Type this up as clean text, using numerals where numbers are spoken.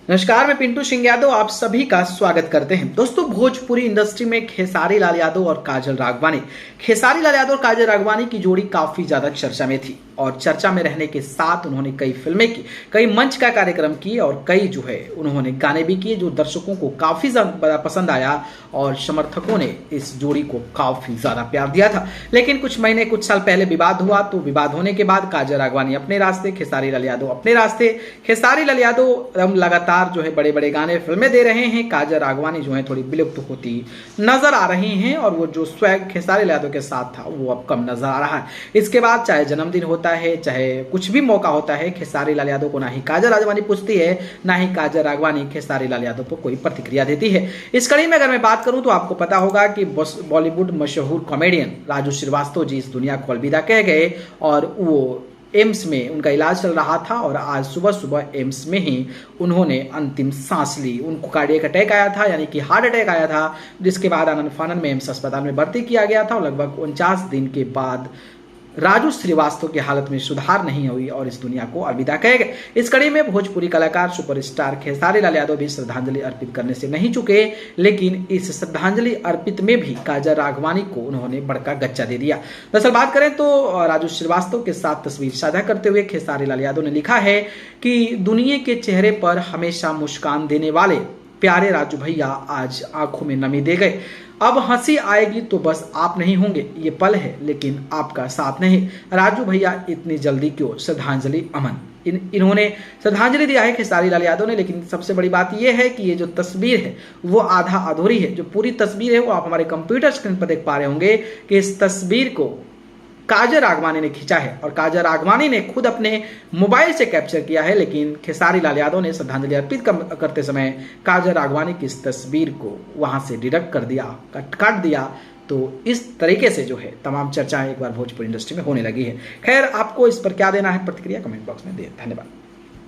नमस्कार, मैं पिंटू सिंह यादव आप सभी का स्वागत करते हैं। दोस्तों, भोजपुरी इंडस्ट्री में खेसारी लाल यादव और काजल राघवानी और काजल राघवानी की जोड़ी काफी ज्यादा चर्चा में थी और चर्चा में रहने के साथ उन्होंने कई फिल्में की, कई मंच का कार्यक्रम किए और कई जो है उन्होंने गाने भी किए जो दर्शकों को काफी ज्यादा पसंद आया और समर्थकों ने इस जोड़ी को काफी ज्यादा प्यार दिया था। लेकिन कुछ साल पहले विवाद हुआ, तो विवाद होने के बाद काजल राघवानी अपने रास्ते, खेसारी लाल यादव अपने रास्ते। खेसारी लाल यादव लगातार जो है बड़े बड़े गाने फिल्में दे रहे हैं, काजल राघवानी जो है थोड़ी विलुप्त होती नजर आ रही हैं और वो जो स्वैग खेसारी लाल यादव के साथ था वो अब कम नजर आ रहा है। इसके बाद चाहे जन्मदिन होता है, चाहे कुछ भी मौका होता है, खेसारी लाल यादव को ना ही काजल राघवानी पूछती है, ना ही काजल राघवानी खेसारी लाल यादव को कोई प्रतिक्रिया देती है। इस कड़ी में अगर मैं बात करूं तो आपको पता होगा कि बॉलीवुड मशहूर कॉमेडियन राजू श्रीवास्तव जी इस दुनिया को अलविदा कह गए और वो एम्स में उनका इलाज चल रहा था और आज सुबह सुबह एम्स में ही उन्होंने अंतिम सांस ली। उनको कार्डियक अटैक आया था, यानी कि हार्ट अटैक आया था, जिसके बाद आनंद फानन में एम्स अस्पताल में भर्ती किया गया था और लगभग 49 दिन के बाद राजू श्रीवास्तव की हालत में सुधार नहीं हुई और इस दुनिया को अलविदा कह गए। इस कड़ी में भोजपुरी कलाकार सुपरस्टार खेसारी लाल यादव भी श्रद्धांजलि अर्पित करने से नहीं चुके, लेकिन इस श्रद्धांजलि अर्पित में भी काजल राघवानी को उन्होंने बड़का गच्चा दे दिया। दरअसल बात करें तो राजू श्रीवास्तव के साथ तस्वीर साझा करते हुए खेसारी लाल यादव ने लिखा है कि दुनिया के चेहरे पर हमेशा मुस्कान देने वाले प्यारे राजू भैया आज आंखों में नमी दे गए। अब हंसी आएगी तो बस आप नहीं होंगे, ये पल है लेकिन आपका साथ नहीं। राजू भैया इतनी जल्दी क्यों, श्रद्धांजलि अमन। इन्होंने श्रद्धांजलि दिया है खेसारी लाल यादव ने। लेकिन सबसे बड़ी बात यह है कि ये जो तस्वीर है वो आधा अधूरी है। जो पूरी तस्वीर है वो आप हमारे कंप्यूटर स्क्रीन पर देख पा रहे होंगे कि इस तस्वीर को काजल राघवानी ने खींचा है और काजल राघवानी ने खुद अपने मोबाइल से कैप्चर किया है, लेकिन खेसारी लाल यादव ने श्रद्धांजलि अर्पित करते समय काजल राघवानी की इस तस्वीर को वहां से डिडक्ट कर दिया, काट दिया। तो इस तरीके से जो है तमाम चर्चाएं एक बार भोजपुरी इंडस्ट्री में होने लगी है। खैर, आपको इस पर क्या देना है प्रतिक्रिया कमेंट बॉक्स में दें। धन्यवाद।